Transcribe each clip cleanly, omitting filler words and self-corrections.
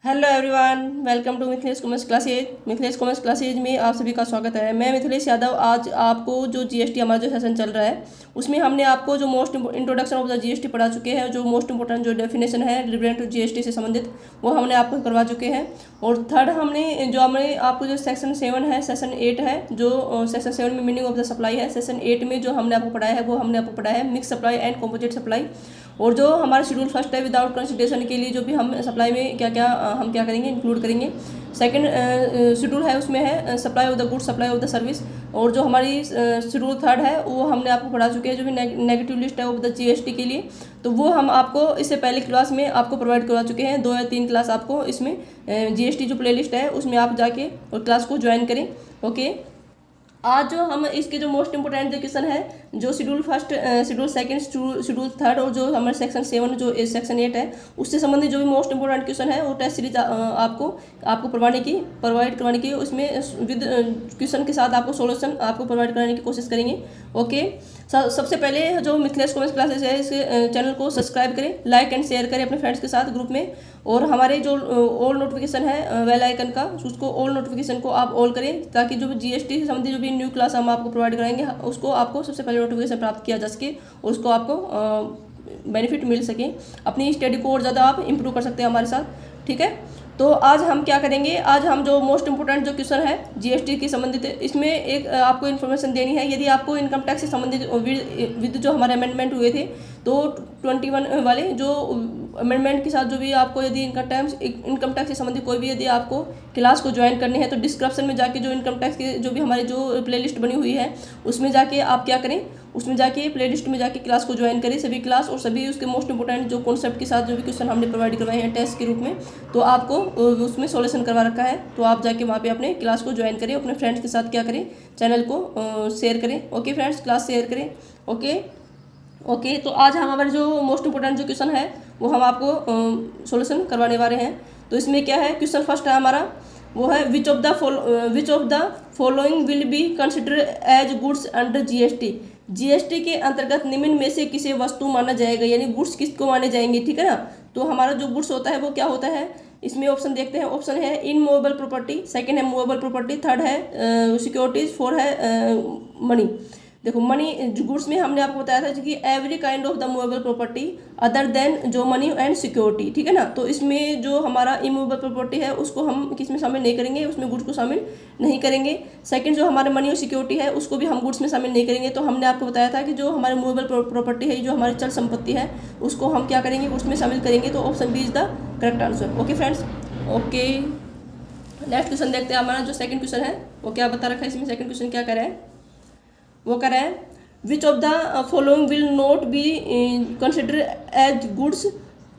Hello everyone, welcome to Mithilesh commerce classes. Mithilesh commerce classes में आप सभी का स्वागत है। मैं मिथिलेश यादव। आज आपको जो जीएसटी हमारा जो सेशन चल रहा है उसमें हमने आपको जो most introduction of the GST पढ़ा चुके हैं। जो मोस्ट इंपॉर्टेंट जो डेफिनेशन है रिलेवेंट टू जीएसटी से संबंधित वो हमने आपको करवा चुके हैं। और थर्ड हमने आपको जो सेक्शन 7 है, सेशन 8 है, जो सेक्शन 7 में मीनिंग ऑफ द सप्लाई है, सेशन 8 में जो हमने आपको पढ़ाया है वो हमने आपको पढ़ाया है mix supply and composite supply. और जो हमारा शेड्यूल फर्स्ट है विदाउट कंसिडरेशन के लिए जो भी हम सप्लाई में हम क्या करेंगे इंक्लूड करेंगे। सेकंड शेड्यूल है उसमें है supply of the goods, supply of the service. और जो हमारी शेड्यूल थर्ड है वो हमने आपको पढ़ा चुके हैं जो भी नेगेटिव लिस्ट है ऑफ द जीएसटी के लिए। तो वो हम आपको इससे पहले क्लास में आपको प्रोवाइड करवा चुके हैं। 2 या 3 क्लास आपको इसमें जीएसटी जो प्लेलिस्ट है उसमें आप जाके और क्लास को ज्वाइन करें। ओके, आज जो हम इसके जो मोस्ट इंपोर्टेंट जो क्वेश्चन है जो schedule first, schedule second, schedule third और जो हमारे सेक्शन 7 जो सेक्शन 8 है उससे संबंधित जो भी मोस्ट इंपोर्टेंट क्वेश्चन है वो टेस्ट सीरीज आपको प्रोवाइड करवाने की उसमें विद क्वेश्चन के साथ आपको सॉल्यूशन आपको प्रोवाइड कराने की कोशिश करेंगे। ओके, सबसे पहले जो मिथिलेश कॉमर्स क्लासेस है इस चैनल को सब्सक्राइब करें, लाइक एंड शेयर करें अपने फ्रेंड्स के साथ ग्रुप में। और हमारे जो ऑल नोटिफिकेशन है बेल आइकन का उसको ऑल नोटिफिकेशन को आप ऑल करें ताकि जो भी जीएसटी से संबंधित जो भी न्यू क्लास हम आपको प्रोवाइड कराएंगे उसको आपको सबसे पहले नोटिफिकेशन प्राप्त किया जा सके और उसको आपको बेनिफिट मिल सके। अपनी स्टडी को और ज़्यादा आप इम्प्रूव कर सकते हैं हमारे साथ। ठीक है, तो आज हम क्या करेंगे, आज हम जो मोस्ट इंपोर्टेंट जो क्वेश्चन है जीएसटी के संबंधित इसमें एक आपको इन्फॉर्मेशन देनी है। यदि आपको इनकम टैक्स से संबंधित विद जो हमारे अमेंडमेंट हुए थे तो 21 वाले जो अमेंडमेंट के साथ जो भी आपको यदि इनकम टैक्स से संबंधित कोई भी यदि आपको क्लास को ज्वाइन करनी है तो डिस्क्रिप्शन में जाके जो इनकम टैक्स के जो भी हमारे जो प्लेलिस्ट बनी हुई है उसमें जाके आप क्या करें, उसमें जाके प्लेलिस्ट में जाके क्लास को ज्वाइन करें सभी क्लास और सभी उसके मोस्ट इंपोर्टेंट जो कॉन्सेप्ट के साथ जो भी क्वेश्चन हमने प्रोवाइड करवाए हैं टेस्ट के रूप में तो आपको उसमें सॉल्यूशन करवा रखा है। तो आप जाके वहाँ पे अपने क्लास को ज्वाइन करें, अपने फ्रेंड्स के साथ क्या करें, चैनल को शेयर करें। ओके फ्रेंड्स, क्लास शेयर करें। ओके, तो आज हमारे जो मोस्ट इंपोर्टेंट जो क्वेश्चन है वो हम आपको सॉल्यूशन करवाने वाले हैं। तो इसमें क्या है, क्वेश्चन फर्स्ट है हमारा वो है which of the following will be consider as goods under GST. GST के अंतर्गत निम्न में से किसे वस्तु माना जाएगा, यानी गुड्स किसको माने जाएंगे। ठीक है ना, तो हमारा जो गुड्स होता है वो क्या होता है, इसमें ऑप्शन देखते हैं। ऑप्शन है इनमूवेबल प्रॉपर्टी, सेकंड है मूवेबल प्रॉपर्टी, थर्ड है सिक्योरिटीज, फोर्थ है मनी। देखो मनी जो गुड्स में हमने आपको बताया था कि every kind of the movable property other than जो मनी एंड सिक्योरिटी। ठीक है ना, तो इसमें जो हमारा इमूवेबल प्रॉपर्टी है उसको हम किस में शामिल नहीं करेंगे, उसमें गुड्स को शामिल नहीं करेंगे। सेकंड जो हमारे मनी और सिक्योरिटी है उसको भी हम गुड्स में शामिल नहीं करेंगे। तो हमने आपको बताया था कि जो हमारे मूवेबल प्रॉपर्टी है जो हमारी चल संपत्ति है उसको हम क्या करेंगे, गुड्स में शामिल करेंगे। तो option B is the correct answer. Okay friends, okay next question देखते हैं। हमारा जो सेकंड क्वेश्चन है वो क्या बता रखा है इसमें, सेकंड क्वेश्चन क्या कर रहा है, वो कर रहा है which of the following will not be consider as goods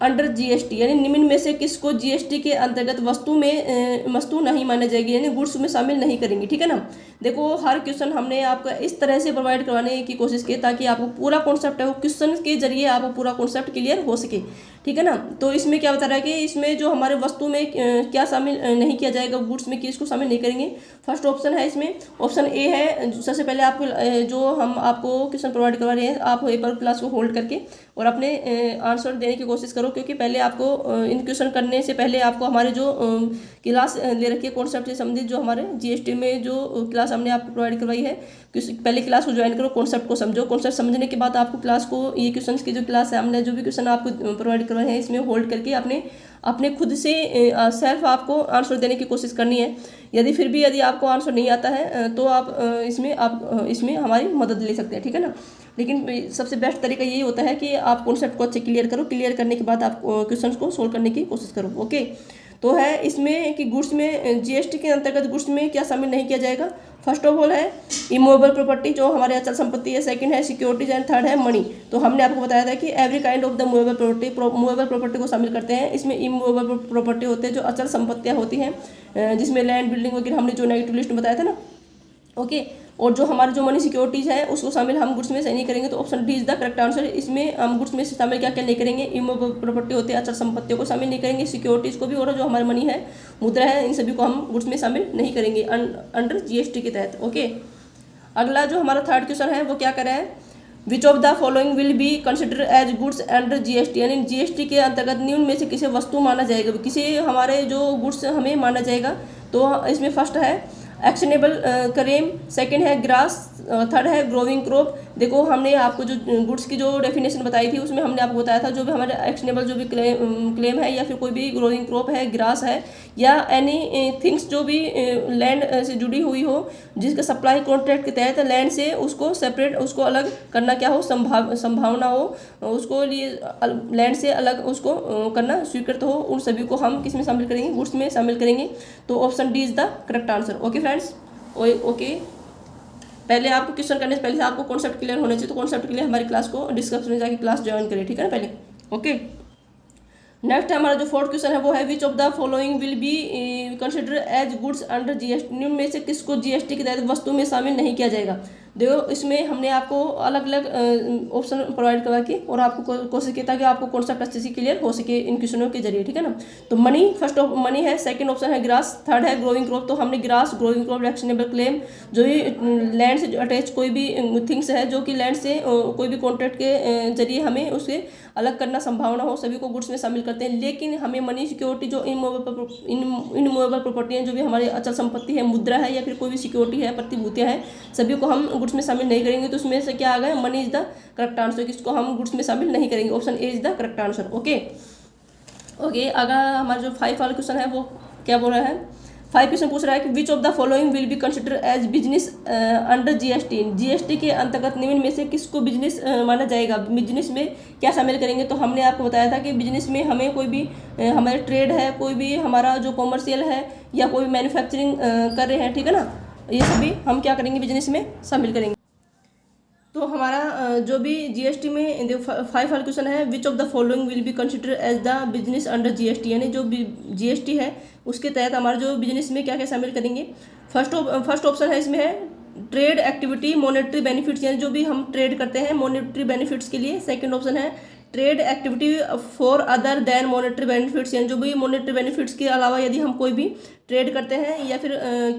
under GST, यानी निम्न में से किसको जीएसटी के अंतर्गत वस्तु नहीं माना जाएगी, यानी गुड्स में शामिल नहीं करेंगे। ठीक है ना, देखो हर क्वेश्चन हमने आपको इस तरह से प्रोवाइड करवाने की कोशिश की ताकि आपको पूरा कॉन्सेप्ट है वो क्वेश्चन के जरिए आपको पूरा कॉन्सेप्ट क्लियर हो सके। ठीक है ना, तो इसमें क्या बता रहा है कि इसमें जो हमारे वस्तु में क्या शामिल नहीं किया जाएगा, गुड्स में किसको शामिल नहीं करेंगे। फर्स्ट ऑप्शन है इसमें, ऑप्शन ए है। सबसे पहले आपको जो हम आपको क्वेश्चन प्रोवाइड करवा रहे हैं आप एक बार क्लास को होल्ड करके और अपने आंसर देने की कोशिश करो, क्योंकि पहले आपको इन क्वेश्चन करने से पहले आपको हमारे जो क्लास ले रखी है कॉन्सेप्ट से संबंधित जो हमारे जीएसटी में जो क्लास हमने आपको प्रोवाइड करवाई है पहले क्लास को ज्वाइन करो, कॉन्सेप्ट को समझो। कॉन्सेप्ट समझने के बाद आपको क्लास को ये क्वेश्चन की जो क्लास है हमने जो भी क्वेश्चन आपको प्रोवाइड करवाए हैं इसमें होल्ड करके अपने खुद से सेल्फ आपको आंसर देने की कोशिश करनी है। यदि फिर भी यदि आपको आंसर नहीं आता है तो आप इसमें हमारी मदद ले सकते हैं। ठीक है ना, लेकिन सबसे बेस्ट तरीका यही होता है कि आप कॉन्सेप्ट को अच्छे क्लियर करो, क्लियर करने के बाद आप क्वेश्चन को सोल्व करने की कोशिश करो। ओके, तो है इसमें कि गुड्स में जीएसटी के अंतर्गत गुड्स में क्या शामिल नहीं किया जाएगा। फर्स्ट ऑफ ऑल है इमूवेबल प्रॉपर्टी जो हमारे अचल संपत्ति है, सेकंड है सिक्योरिटीज एंड थर्ड है मनी। तो हमने आपको बताया था कि every kind of the movable property को शामिल करते हैं। इसमें इमूवेबल प्रॉपर्टी होते हैं जो अचल संपत्तियाँ होती हैं जिसमें लैंड, बिल्डिंग वगैरह हमने जो नेगेटिव लिस्ट में बताया था ना। ओके, और जो हमारे जो मनी सिक्योरिटीज है उसको शामिल हम गुड्स में से नहीं करेंगे। तो option D is the correct answer. इसमें हम गुड्स में से शामिल क्या क्या नहीं करेंगे, इमूवेबल प्रॉपर्टी होते हैं अचल संपत्तियों को शामिल नहीं करेंगे, सिक्योरिटीज को भी, और जो हमारी मनी है, मुद्रा है, इन सभी को हम गुड्स में शामिल नहीं करेंगे अंडर जीएसटी के तहत। ओके, अगला जो हमारा थर्ड क्वेश्चन है वो क्या कर रहा है, which of the following will be consider as goods under GST, यानी जीएसटी के अंतर्गत निम्न में से किसे वस्तु माना जाएगा, किसी हमारे जो गुड्स हमें माना जाएगा। तो इसमें फर्स्ट है एक्शनेबल करेम, सेकंड है ग्रास, थर्ड है ग्रोविंग क्रॉप। देखो हमने आपको जो गुड्स की जो डेफिनेशन बताई थी उसमें हमने आपको बताया था जो भी हमारे एक्शनेबल जो भी क्लेम है या फिर कोई भी ग्रोविंग क्रॉप है, ग्रास है या एनी थिंग्स जो भी लैंड से जुड़ी हुई हो, जिसका सप्लाई कॉन्ट्रैक्ट के तहत लैंड से उसको सेपरेट, उसको अलग करना क्या हो, संभावना हो, उसको लिए लैंड से अलग उसको करना स्वीकृत हो, उन सभी को हम किस में शामिल करेंगे, गुड्स में शामिल करेंगे। तो option D is the correct answer. Okay friends, okay पहले आपको क्वेश्चन करने से पहले आपको कॉन्सेप्ट क्लियर होने चाहिए, तो कॉन्सेप्ट के लिए हमारी क्लास को डिस्क्रिप्शन में जाके क्लास ज्वाइन करें, ठीक है ना पहले। ओके नेक्स्ट हमारा जो फोर्थ क्वेश्चन है वो है which of the following will be consider as goods under GST, निम्न में से किसको जीएसटी के तहत वस्तु में शामिल नहीं किया जाएगा। देखो इसमें हमने आपको अलग अलग ऑप्शन प्रोवाइड करवा के और आपको कोशिश की ताकि आपको कॉन्सेप्ट अच्छे से क्लियर हो सके इन क्वेश्चनों के जरिए, ठीक है ना। तो मनी, फर्स्ट मनी है, सेकंड ऑप्शन है ग्रास, थर्ड है ग्रोविंग क्रॉप। तो हमने grass, growing crop, actionable claim, जो भी लैंड से अटैच कोई भी थिंग्स है जो कि लैंड से कोई भी कॉन्ट्रैक्ट के जरिए हमें उसे अलग करना संभावना हो, सभी को गुड्स में शामिल करते हैं। लेकिन हमें मनी सिक्योरिटी जो इनमूवेबल प्रॉपर्टी है, जो भी हमारी अचल संपत्ति है, मुद्रा है या फिर कोई भी सिक्योरिटी है, प्रतिभूतियां हैं, सभी को हम गुड्स में शामिल नहीं करेंगे। तो उसमें से क्या आ गया, money is the correct answer, किसको हम गुड्स में शामिल नहीं करेंगे। Option A is the correct answer. Okay अगर हमारा जो 5 वाला क्वेश्चन है वो क्या बोल रहा है, 5 क्वेश्चन पूछ रहा है कि which of the following will be consider as business under GST, GST के अंतर्गत निम्न में से किसको बिजनेस माना जाएगा, बिजनेस में क्या शामिल करेंगे। तो हमने आपको बताया था कि बिजनेस में हमें कोई भी हमारे ट्रेड है, कोई भी हमारा जो कॉमर्शियल है या कोई मैन्युफैक्चरिंग कर रहे हैं, ठीक है ना, ये सभी हम क्या करेंगे, बिजनेस में शामिल करेंगे। तो हमारा जो भी जीएसटी में 5 वाला क्वेश्चन है which of the following will be consider as the business under GST, यानी जो जीएसटी है उसके तहत हमारा जो बिजनेस में क्या क्या शामिल करेंगे। फर्स्ट ऑप्शन है इसमें है ट्रेड एक्टिविटी मॉनेटरी बेनिफिट्स, यानी जो भी हम ट्रेड करते हैं मॉनेटरी बेनिफिट्स के लिए। सेकंड ऑप्शन है trade activity for other than monetary benefits, यानी जो भी मॉनेटरी बेनिफिट्स के अलावा यदि हम कोई भी ट्रेड करते हैं या फिर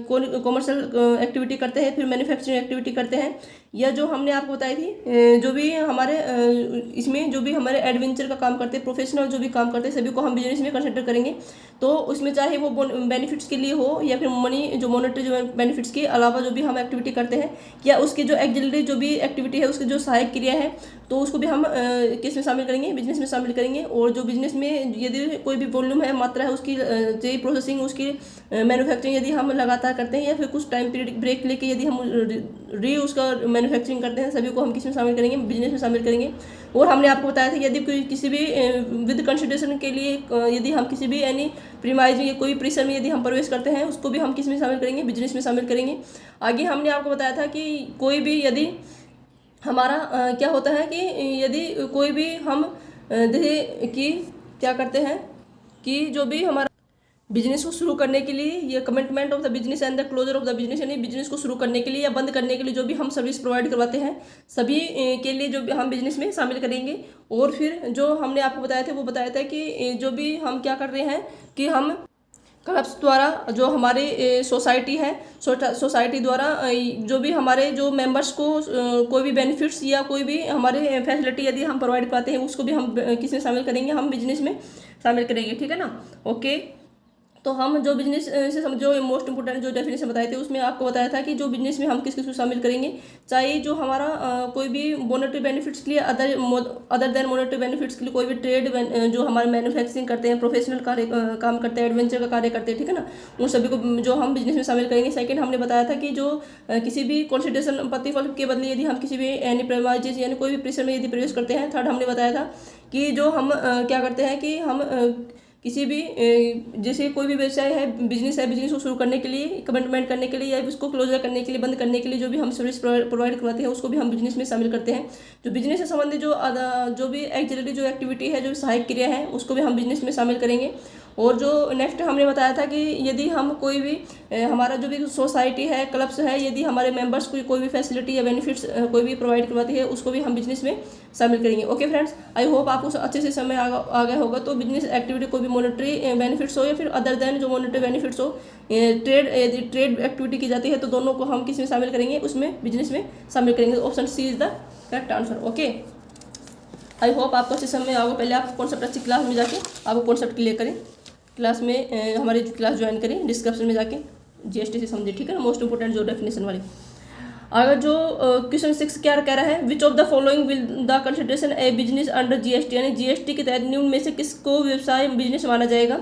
कॉमर्शियल एक्टिविटी करते हैं, फिर मैन्युफैक्चरिंग एक्टिविटी करते हैं, या जो हमने आपको बताई थी जो भी हमारे इसमें जो भी हमारे एडवेंचर का काम करते हैं, प्रोफेशनल जो भी काम करते हैं, सभी को हम बिजनेस में कंसिडर करेंगे। तो उसमें चाहे वो बेनिफिट्स के लिए हो या फिर मनी जो मॉनेटरी जो बेनिफिट्स के अलावा जो भी हम एक्टिविटी करते हैं या उसकी जो एक्सिलरी जो भी एक्टिविटी है, उसकी जो सहायक क्रिया है, तो उसको भी हम किस में शामिल करेंगे, बिजनेस में शामिल करेंगे। और जो बिजनेस में यदि कोई भी वॉल्यूम है, मात्रा है, उसकी जो प्रोसेसिंग, उसकी मैन्युफैक्चरिंग यदि हम लगातार करते हैं या फिर कुछ टाइम पीरियड ब्रेक लेके यदि हम उसका मैन्युफैक्चरिंग करते हैं, सभी को हम किस में शामिल करेंगे, बिजनेस में शामिल करेंगे। और हमने आपको बताया था कि यदि कोई किसी भी विद कंसिडरेशन के लिए यदि हम किसी भी यानी प्रीमाइज में या कोई प्रीसर में यदि हम प्रवेश करते हैं, उसको भी हम किस में शामिल करेंगे, बिजनेस में शामिल करेंगे। आगे हमने आपको बताया था कि कोई भी यदि हमारा क्या होता है कि यदि कोई भी हम जैसे कि क्या करते हैं कि जो भी हमारा बिजनेस को शुरू करने के लिए ये commitment of the business and the closure of the business, यानी बिजनेस को शुरू करने के लिए या बंद करने के लिए जो भी हम सर्विस प्रोवाइड करवाते हैं, सभी के लिए जो भी हम बिजनेस में शामिल करेंगे। और फिर जो हमने आपको बताया था वो बताया था कि जो भी हम क्या कर रहे हैं कि हम क्लब्स द्वारा जो हमारे सोसाइटी है, सोसाइटी द्वारा जो भी हमारे जो मेंबर्स को कोई भी बेनिफिट्स या कोई भी हमारे फैसिलिटी यदि हम प्रोवाइड कराते हैं, उसको भी हम किस में शामिल करेंगे, हम बिजनेस में शामिल करेंगे, ठीक है ना। ओके तो हम जो बिजनेस से जो मोस्ट इंपोर्टेंट जो डेफिनेशन बताए थे उसमें आपको बताया था कि जो बिजनेस में हम किस किस को शामिल करेंगे, चाहे जो हमारा कोई भी मॉनेटरी बेनिफिट्स के लिए अदर देन मॉनेटरी बेनिफिट्स के लिए कोई भी ट्रेड जो हमारे मैन्युफैक्चरिंग करते हैं, प्रोफेशनल कार्य काम करते हैं, एडवेंचर का कार्य करते हैं, ठीक है ना, उन सभी को जो हम बिजनेस में शामिल करेंगे। सेकंड हमने बताया था कि जो किसी भी कंसिडरेशन प्रतिफल के बदले यदि हम किसी भी एनी प्राइमाइजेज यानी कोई भी प्रेशर में यदि प्रवेश करते हैं। थर्ड हमने बताया था कि जो हम क्या करते हैं कि हम किसी भी जैसे कोई भी व्यवसाय है, बिजनेस है, बिजनेस को शुरू करने के लिए, कमिटमेंट करने के लिए या उसको क्लोजर करने के लिए, बंद करने के लिए जो भी हम सर्विस प्रोवाइड करवाते हैं, उसको भी हम बिजनेस में शामिल करते हैं। जो बिजनेस से संबंधित जो भी एक्सिलरी जो एक्टिविटी है, जो सहायक क्रिया है, उसको भी हम बिजनेस में शामिल करेंगे। और जो नेक्स्ट हमने बताया था कि यदि हम कोई भी हमारा जो भी सोसाइटी है, क्लब्स है, यदि हमारे मेंबर्स को कोई भी फैसिलिटी या बेनिफिट्स कोई भी प्रोवाइड करवाती है, उसको भी हम बिजनेस में शामिल करेंगे। ओके फ्रेंड्स, आई होप आपको अच्छे से समय आ गया होगा। तो बिजनेस एक्टिविटी कोई भी मॉनेटरी बेनिफिट्स हो या फिर अदर देन जो मॉनेटरी बेनिफिट्स हो, ट्रेड एक्टिविटी की जाती है, तो दोनों को हम किस में शामिल करेंगे, उसमें बिजनेस में शामिल करेंगे। Option C is the correct answer. Okay, I hope आपको अच्छे समझ में आओगे। पहले आप कॉन्सेप्ट अच्छी क्लास में जाके आपको कॉन्सेप्ट क्लियर करें, क्लास में हमारी क्लास ज्वाइन करें, डिस्क्रिप्शन में जाके जीएसटी से समझे, ठीक है ना, मोस्ट इंपोर्टेंट जो डेफिनेशन वाली। अगर जो क्वेश्चन 6 क्या कह रहा है, which of the following will the consideration A business under GST, यानी जीएसटी के तहत निम्न में से किसको व्यवसाय बिजनेस माना जाएगा।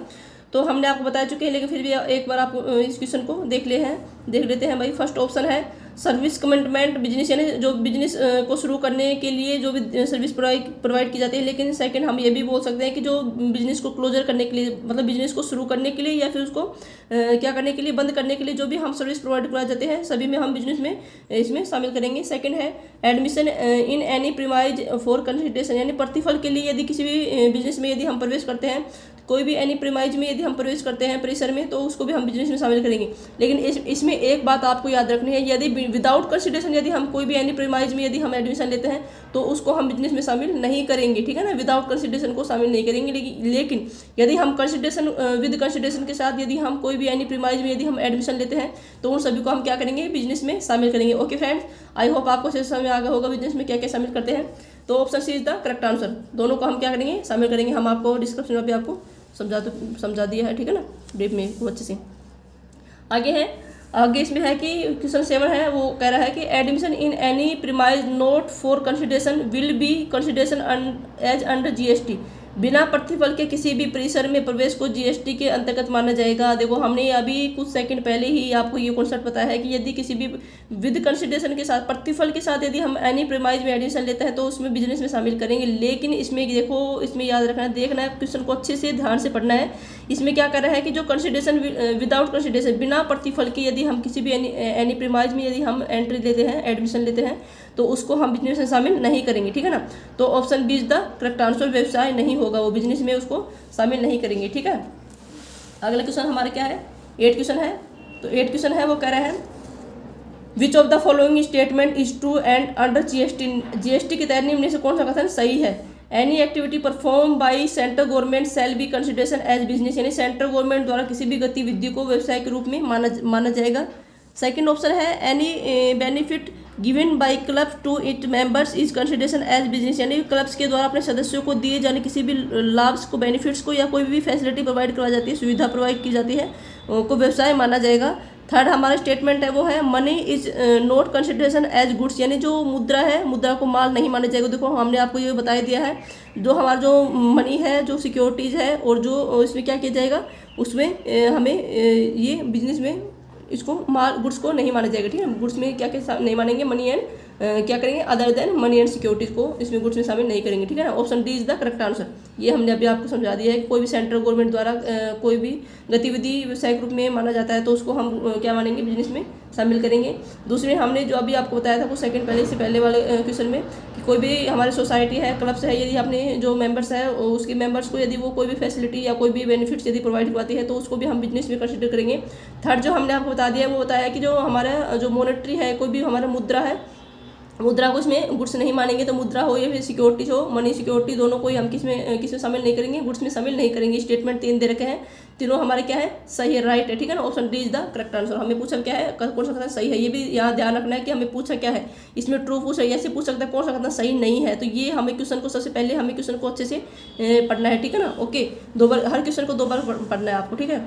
तो हमने आपको बता चुके हैं, लेकिन फिर भी एक बार आप इस क्वेश्चन को देख लेते हैं भाई। फर्स्ट ऑप्शन है सर्विस कमिटमेंट बिजनेस, यानी जो बिजनेस को शुरू करने के लिए जो भी सर्विस प्रोवाइड की जाती है। लेकिन सेकंड हम ये भी बोल सकते हैं कि जो बिजनेस को क्लोजर करने के लिए, मतलब बिजनेस को शुरू करने के लिए या फिर उसको क्या करने के लिए, बंद करने के लिए जो भी हम सर्विस प्रोवाइड कराए जाते हैं, सभी में हम बिजनेस में इसमें शामिल करेंगे। सेकंड है admission in any premise for consideration, यानी प्रतिफल के लिए यदि किसी भी बिजनेस में यदि हम प्रवेश करते हैं, कोई भी एनी प्रीमाइज में यदि हम प्रवेश करते हैं परिसर में, तो उसको भी हम बिजनेस में शामिल करेंगे। लेकिन इसमें एक बात आपको याद रखनी है, यदि विदाउट कंसिडरेशन यदि हम कोई भी एनी प्रीमाइज में यदि हम एडमिशन लेते हैं तो उसको हम बिजनेस में शामिल नहीं करेंगे, ठीक है ना, विदाउट कंसिडरेशन को शामिल नहीं करेंगे। लेकिन यदि हम कंसिडरेशन विद कंसिडरेशन के साथ यदि हम कोई भी एनी प्रीमाइज में यदि हम एडमिशन लेते हैं तो उन सभी को हम क्या करेंगे, बिजनेस में शामिल करेंगे। ओके फ्रेंड्स, आई होप आपको समझ में आ गया होगा बिजनेस में क्या क्या शामिल करते हैं। तो option C is the correct answer, दोनों को हम क्या करेंगे, शामिल करेंगे। हम आपको डिस्क्रिप्शन में भी आपको समझा दिया है, ठीक है ना, ब्रीफ में वो अच्छे से। आगे इसमें है कि क्वेश्चन 7 है, वो कह रहा है कि admission in any premise not for consideration will be consideration as under GST, बिना प्रतिफल के किसी भी परिसर में प्रवेश को जीएसटी के अंतर्गत माना जाएगा। देखो हमने अभी कुछ सेकंड पहले ही आपको ये कॉन्सेप्ट पता है कि यदि किसी भी विद कंसिडरेशन के साथ, प्रतिफल के साथ यदि हम एनी प्रीमाइज में एडमिशन लेते हैं तो उसमें बिजनेस में शामिल करेंगे। लेकिन इसमें देखो, इसमें याद रखना है, देखना है, क्वेश्चन को अच्छे से ध्यान से पढ़ना है। इसमें क्या कर रहा है कि जो कंसिडरेशन विदाउट कंसिडरेशन, बिना प्रतिफल के यदि हम किसी भी एनी प्रीमाइज में यदि हम एंट्री लेते हैं, एडमिशन लेते हैं, तो उसको हम बिजनेस में शामिल नहीं करेंगे, ठीक है ना। तो option B is the correct answer, व्यवसाय नहीं होगा, वो बिजनेस में उसको शामिल नहीं करेंगे, ठीक है। अगला क्वेश्चन हमारा क्या है, 8 क्वेश्चन है। तो 8 क्वेश्चन है, वो कह रहे हैं विच of the following statement is true and under GST के तहत निम्न में से कौन सा कथन सही है। Any activity perform by central government shall be consideration as business, यानी सेंट्रल गवर्नमेंट द्वारा किसी भी गतिविधि को व्यवसाय के रूप में माना जाएगा। सेकंड ऑप्शन है any benefit given by club to it members is consideration as business, यानी क्लब्स के द्वारा अपने सदस्यों को दिए जाने किसी भी लाभ्स को, बेनिफिट्स को, या कोई भी फैसिलिटी प्रोवाइड करवाई जाती है, सुविधा प्रोवाइड की जाती है, को व्यवसाय माना जाएगा। थर्ड हमारा स्टेटमेंट है, वो है money is not consideration as goods, यानी जो मुद्रा है, मुद्रा को माल नहीं माना जाएगा। देखो हमने आपको ये बता दिया है, जो हमारा जो मनी है, जो सिक्योरिटीज़ है, और जो इसमें क्या किया जाएगा, उसमें हमें ये बिजनेस में इसको माल, गुड्स को नहीं माना जाएगा, ठीक है। गुड्स में क्या क्या नहीं मानेंगे, मनी एंड क्या करेंगे, other than money and securities को इसमें गुड्स में शामिल नहीं करेंगे, ठीक है ना। Option D is the correct answer. ये हमने अभी आपको समझा दिया है कि कोई भी सेंट्रल गवर्नमेंट द्वारा कोई भी गतिविधि व्यवसाय के रूप में माना जाता है तो उसको हम क्या मानेंगे, बिजनेस में शामिल करेंगे। दूसरे हमने जो अभी आपको बताया था वो सेकंड पहले वाले क्वेश्चन में, कि कोई भी हमारी सोसाइटी है, क्लब्स है, यदि अपने जो मेंबर्स है उसके मेंबर्स को यदि वो कोई भी फैसिलिटी या कोई भी बेनिफिट्स यदि प्रोवाइड करवाती है तो उसको भी हम बिजनेस में कंसिडर करेंगे। थर्ड जो हमने आपको बता दिया वो बताया कि जो हमारा जो मॉनेटरी है, कोई भी हमारा मुद्रा है, मुद्रा को इसमें गुड्स नहीं मानेंगे, तो मुद्रा हो या फिर सिक्योरिटीज हो, मनी सिक्योरिटी, दोनों को ही हम किसमें शामिल नहीं करेंगे, गुड्स में शामिल नहीं करेंगे। स्टेटमेंट 3 दे रखे हैं, तीनों हमारे क्या है, सही है, राइट है, ठीक है ना। Option D is the correct answer. हमें पूछा क्या है, कौन सा कथन सही है, ये भी यहाँ ध्यान रखना है कि हमें पूछा क्या है, इसमें ट्रू पूछ रही है, ऐसे पूछ सकता है कौन सा कथन सही नहीं है। तो ये हमें क्वेश्चन को सबसे पहले हमें क्वेश्चन को अच्छे से पढ़ना है, ठीक है ना। ओके, 2 बार, हर क्वेश्चन को 2 बार पढ़ना है आपको, ठीक है।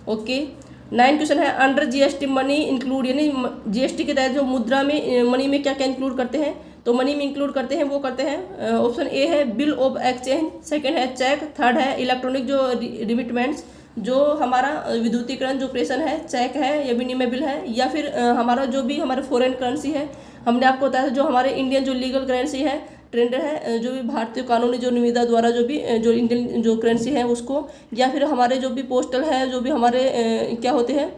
ओके, 9 क्वेश्चन है, अंडर जीएसटी मनी इंक्लूड, यानी जीएसटी के तहत जो मुद्रा में मनी में क्या क्या इंक्लूड करते हैं, तो मनी में इंक्लूड करते हैं, वो करते हैं, ऑप्शन ए है बिल ऑफ एक्सचेंज, सेकंड है चेक, थर्ड है इलेक्ट्रॉनिक जो रिमिटमेंट्स, जो हमारा विद्युतीकरण जो प्रेषण है, चेक है या विनिमय बिल है, या फिर हमारा जो भी हमारे फॉरेन करेंसी है। हमने आपको बताया जो हमारे इंडियन जो लीगल करेंसी है, ट्रेंडर है, जो भी भारतीय कानूनी जो निविदा द्वारा जो भी जो इंडियन जो करेंसी है उसको, या फिर हमारे जो भी पोस्टल है, जो भी हमारे क्या होते हैं,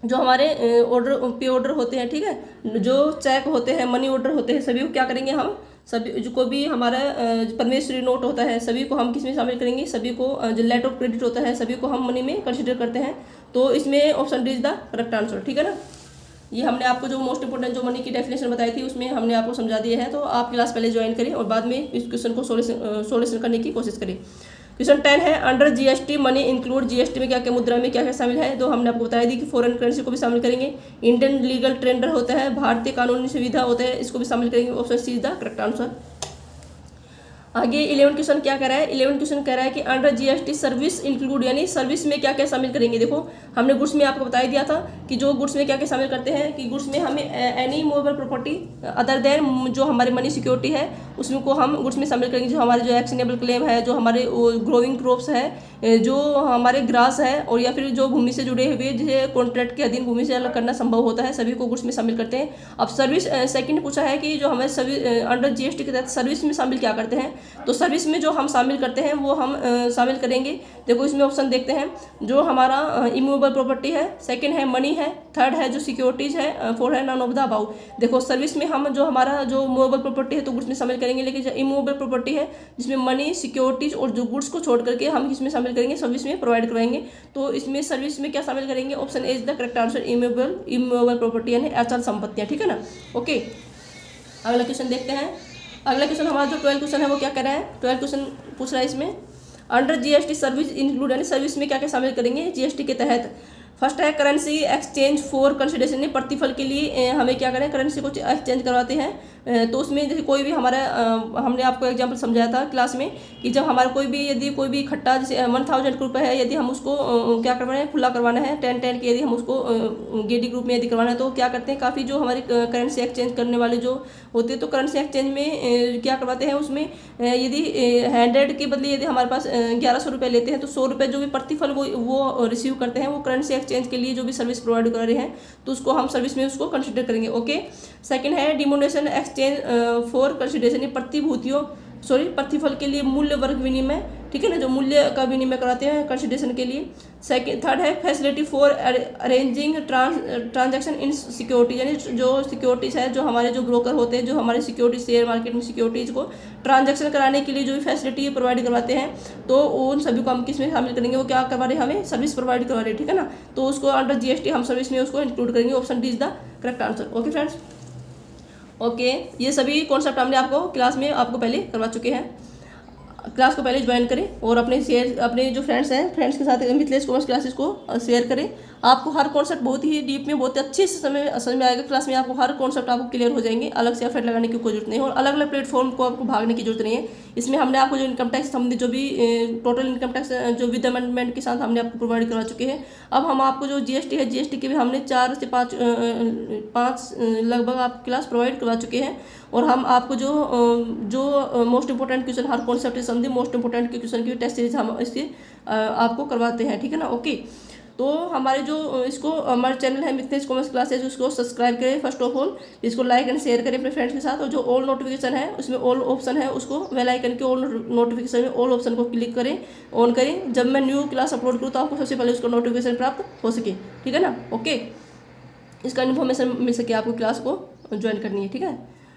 जो हमारे पे ऑर्डर होते हैं, ठीक है, जो चेक होते हैं, मनी ऑर्डर होते हैं, सभी को क्या करेंगे हम, सभी जो को भी हमारा परमेश्वरी नोट होता है, सभी को हम किस में शामिल करेंगे, सभी को जो लेटर ऑफ क्रेडिट होता है, सभी को हम मनी में कंसिडर करते हैं। तो इसमें option D is the correct answer, ठीक है ना। ये हमने आपको जो मोस्ट इंपोर्टेंट जो मनी की डेफिनेशन बताई थी उसमें हमने आपको समझा दिया है। तो आप क्लास पहले ज्वाइन करें और बाद में इस क्वेश्चन को सोल्यूशन करने की कोशिश करें। क्वेश्चन 10 है under GST money include, GST में क्या क्या मुद्रा में क्या क्या शामिल है, तो हमने आपको बताया दी कि फॉरेन करेंसी को भी शामिल करेंगे, इंडियन लीगल टेंडर होता है, भारतीय कानूनी सुविधा होता है, इसको भी शामिल करेंगे। Option C is the correct answer. आगे 11 क्वेश्चन क्या कह रहा है, 11 क्वेश्चन कह रहा है कि अंडर जीएसटी सर्विस इंक्लूड, यानी सर्विस में क्या क्या शामिल करेंगे। देखो हमने गुड्स में आपको बता दिया था कि जो गुड्स में क्या क्या शामिल करते हैं, कि गुड्स में हमें any movable property other than जो हमारी मनी सिक्योरिटी है उसमें को हम गुड्स में शामिल करेंगे। जो हमारे जो एक्शनेबल क्लेम है, जो हमारे ग्रोइंग क्रॉप्स है, जो हमारे ग्रास है, और या फिर जो भूमि से जुड़े हुए जिसे कॉन्ट्रैक्ट के अधीन भूमि से अलग करना संभव होता है, सभी को गुड्स में शामिल करते हैं। अब सर्विस सेकंड पूछा है कि जो हमें सभी अंडर जीएसटी के तहत सर्विस में शामिल क्या करते हैं, तो सर्विस में जो हम शामिल करते हैं वो हम शामिल करेंगे। देखो इसमें ऑप्शन देखते हैं, जो हमारा इमूवेबल प्रॉपर्टी है, सेकंड है मनी है, थर्ड है जो सिक्योरिटीज है, फोर्थ है नॉन ऑफ द अबाउ। देखो सर्विस में हम जो हमारा जो मूवेबल प्रॉपर्टी है तो गुड्स में शामिल करेंगे, लेकिन जो इमूवेबल प्रॉपर्टी है जिसमें मनी सिक्योरिटीज और जो गुड्स को छोड़ करके हम इसमें शामिल करेंगे, सर्विस में प्रोवाइड करवाएंगे। तो इसमें सर्विस में क्या शामिल करेंगे, option A is the correct answer, immovable property यानी अचल संपत्तियां, ठीक है ना। ओके अगला क्वेश्चन देखते हैं। अगला क्वेश्चन हमारा जो 12 क्वेश्चन है वो क्या कर रहा है, 12 क्वेश्चन पूछ रहा है इसमें अंडर जीएसटी सर्विस इंक्लूड, यानी सर्विस में क्या क्या शामिल करेंगे जीएसटी के तहत। फर्स्ट है करेंसी एक्सचेंज फॉर कंसिडरेशन, प्रतिफल के लिए हमें क्या करें, करेंसी को एक्सचेंज करवाते हैं। तो उसमें जैसे कोई भी हमारा हमने आपको एग्जांपल समझाया था क्लास में कि जब हमारा कोई भी यदि कोई भी इकट्ठा जैसे 1000 रुपये है, यदि हम उसको क्या करवाना है, खुला करवाना है 10 के, यदि हम उसको गेडी ग्रुप में यदि करवाना है तो क्या करते हैं, काफ़ी जो हमारे करेंसी एक्सचेंज करने वाले जो होते हैं तो करेंसी एक्सचेंज में क्या करवाते हैं, उसमें यदि 100 के बदले यदि हमारे पास 1100 रुपये लेते हैं तो 100 रुपये जो भी प्रतिफल वो रिसीव करते हैं, वो करेंसी एक्सचेंज के लिए जो भी सर्विस प्रोवाइड कर रहे हैं तो उसको हम सर्विस में उसको कंसिडर करेंगे। ओके सेकंड है डिमोनेशन एक्सचेंज फॉर कंसिडरेशन, प्रतिफल के लिए मूल्य वर्ग विनिमय, ठीक है ना, जो मूल्य का विनिमय कराते हैं कंसिडरेशन के लिए। सेकंड थर्ड है facility for arranging transaction in security, यानी जो सिक्योरिटीज है, जो हमारे जो ब्रोकर होते हैं, जो हमारे सिक्योरिटी शेयर मार्केट में सिक्योरिटीज को ट्रांजैक्शन कराने के लिए जो भी फैसिलिटी प्रोवाइड करवाते हैं तो उन सभी को हम किस में शामिल करेंगे, वो क्या करवा रहे हैं, हमें सर्विस प्रोवाइड करवा रहे हैं, ठीक है ना। तो उसको अंडर जीएसटी हम सर्विस में उसको इंक्लूड करेंगे। Option D is the correct answer. Okay friends, okay ये सभी कॉन्सेप्ट हमने आपको क्लास में आपको पहले करवा चुके हैं। क्लास को पहले ज्वाइन करें और अपने जो फ्रेंड्स हैं फ्रेंड्स के साथ मिथिलेश कॉमर्स क्लासेस को शेयर करें। आपको हर कॉन्सेप्ट बहुत ही डीप में बहुत अच्छे से समझ में आएगा। क्लास में आपको हर कॉन्सेप्ट आपको क्लियर हो जाएंगे, अलग से एफर्ट लगाने की कोई जरूरत नहीं है और अलग अलग प्लेटफॉर्म को आपको भागने की जरूरत नहीं है। इसमें हमने आपको जो इनकम टैक्स संबंधित जो भी टोटल इनकम टैक्स जो विद अमेंडमेंट के साथ हमने आपको प्रोवाइड करवा चुके हैं। अब हम आपको जो जीएसटी है, जीएसटी के भी हमने 4 से 5 लगभग आप क्लास प्रोवाइड करवा चुके हैं और हम आपको जो मोस्ट इंपॉर्टेंट क्वेश्चन हर कॉन्सेप्ट से संबंधित मोस्ट इंपॉर्टेंट क्वेश्चन की टेस्ट सीरीज हम इसके आपको करवाते हैं, ठीक है ना। ओके तो हमारे जो इसको हमारा चैनल है मिथिलेश कॉमर्स क्लासेस, उसको सब्सक्राइब करें फर्स्ट ऑफ ऑल, इसको लाइक एंड शेयर करें अपने फ्रेंड्स के साथ और जो ऑल नोटिफिकेशन है उसमें ऑल ऑप्शन है उसको बेल आइकन के ऑल नोटिफिकेशन में ऑल ऑप्शन को क्लिक करें, ऑन करें। जब मैं न्यू क्लास अपलोड करूँ तो आपको सबसे पहले उसका नोटिफिकेशन प्राप्त हो सके, ठीक है ना। ओके इसका इन्फॉर्मेशन मिल सके आपको क्लास को ज्वाइन करनी है, ठीक है।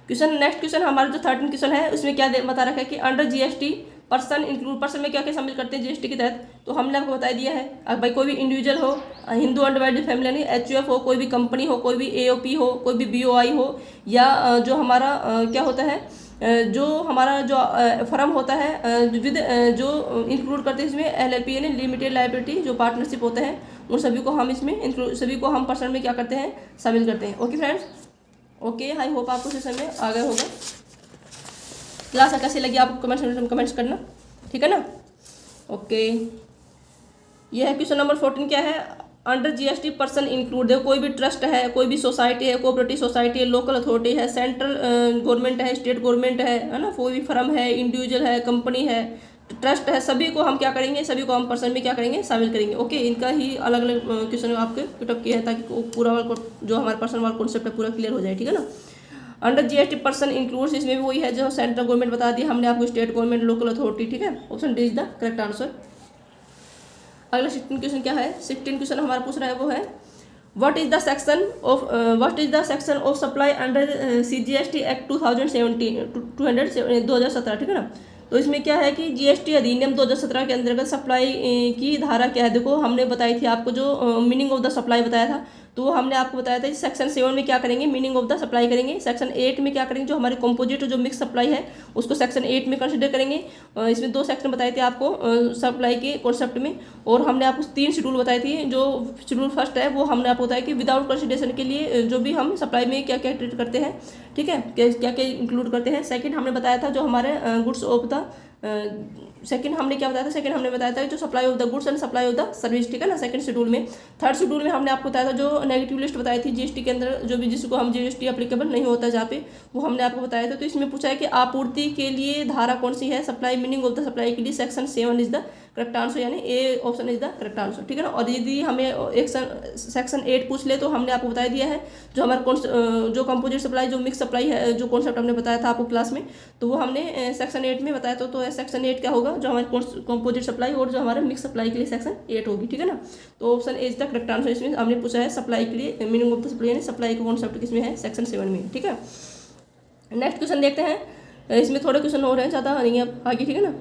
क्वेश्चन नेक्स्ट क्वेश्चन हमारा जो 13 क्वेश्चन है उसमें क्या बता रखा है कि under GST person include, person में क्या क्या शामिल करते हैं जीएसटी के तहत, तो हमने आपको बता दिया है। अब भाई कोई भी इंडिविजुअल हो, हिंदू अनडिवाइडेड फैमिली यानी एचयूएफ हो, कोई भी कंपनी हो, कोई भी एओपी हो, कोई भी बीओआई हो, या जो हमारा क्या होता है जो हमारा जो फर्म होता है विद जो इंक्लूड करते हैं इसमें एलएलपी यानी लिमिटेड लायबिलिटी जो पार्टनरशिप होता है, उन सभी को हम इसमें इंक्लूड, सभी को हम पर्सन में क्या करते हैं शामिल करते हैं। Okay friends, okay I hope आपको सेशन में आ गया होगा। क्लास कैसी लगी आपको कमेंट्स करना, ठीक है ना। ओके ये है क्वेश्चन नंबर 14 क्या है, अंडर जीएसटी पर्सन इंक्लूड है कोई भी ट्रस्ट है, कोई भी सोसाइटी है, कोऑपरेटिव सोसाइटी है, लोकल अथॉरिटी है, सेंट्रल गवर्नमेंट है, स्टेट गवर्नमेंट है ना, कोई भी फर्म है, इंडिविजुअल है, कंपनी है, ट्रस्ट है, सभी को हम क्या करेंगे, सभी को हम पर्सन में क्या करेंगे शामिल करेंगे। ओके इनका ही अलग अलग क्वेश्चन आपके पिटअप किया है ताकि पूरा जो हमारे पर्सन वाला कॉन्सेप्ट है पूरा क्लियर हो जाए, ठीक है ना। अंडर जीएसटी पर्सन इंक्लूड्स, इसमें भी वही है जो सेंट्रल गवर्नमेंट बता दिया हमने आपको, स्टेट गवर्नमेंट, लोकल अथॉरिटी, ठीक है। Option D is the correct answer. अगला 16 क्वेश्चन क्या है, 16 क्वेश्चन हमारा पूछ रहा है वो है what is the section of supply under CGST act 2017, ठीक है ना। तो इसमें क्या है कि जीएसटी अधिनियम 2017 के अंतर्गत सप्लाई की धारा क्या है। देखो हमने बताई थी आपको जो मीनिंग ऑफ द सप्लाई बताया था, तो हमने आपको बताया था सेक्शन 7 में क्या करेंगे, मीनिंग ऑफ द सप्लाई करेंगे। सेक्शन 8 में क्या करेंगे, जो हमारे कंपोजिट जो मिक्स सप्लाई है उसको सेक्शन 8 में कंसिडर करेंगे। इसमें 2 सेक्शन बताए थे आपको सप्लाई के कॉन्सेप्ट में, और हमने आपको 3 शेड्यूल बताए थे। जो शेड्यूल फर्स्ट है वो हमने आपको बताया कि विदाउट कंसिडरेशन के लिए जो भी हम सप्लाई में क्या क्या ट्रीट करते हैं, ठीक है, क्या क्या इंक्लूड करते हैं। सेकंड हमने बताया था जो हमारे गुड्स ऑफ द सेकंड हमने क्या बताया था, सेकंड हमने बताया था जो supply of the goods and supply of the service, ठीक है ना, सेकंड शेड्यूल में। थर्ड शेड्यूल में हमने आपको बताया था जो नेगेटिव लिस्ट बताई थी जीएसटी के अंदर, जो भी जिसको हम जीएसटी एप्लीकेबल नहीं होता जहाँ पे, वो हमने आपको बताया था। तो इसमें पूछा है कि आपूर्ति के लिए धारा कौन सी है, supply, meaning of the supply के लिए section 7 is the correct answer, यानी A option is the correct answer, ठीक है ना। और यदि हमें एक सेक्शन 8 पूछ ले तो हमने आपको बता दिया है जो हमारा जो कंपोजिट सप्लाई, जो मिक्स सप्लाई है, जो कॉन्सेप्ट हमने बताया था आपको क्लास में, तो वो हमने सेक्शन 8 में बताया था। तो सेक्शन 8 क्या होगा, जो हमारे कंपोजिट सप्लाई और जो हमारे मिक्स सप्लाई के लिए सेक्शन 8 होगी, ठीक है ना। तो option A is the correct answer. इसमें हमने पूछा है सप्लाई के लिए मीनिंग ऑफ द सप्लाई, यानी सप्लाई का कॉन्सेप्ट किसमें है, सेक्शन 7 में, ठीक है। नेक्स्ट क्वेश्चन देखते हैं। इसमें थोड़े क्वेश्चन हो रहे हैं, ज़्यादा नहीं है आगे, ठीक है ना।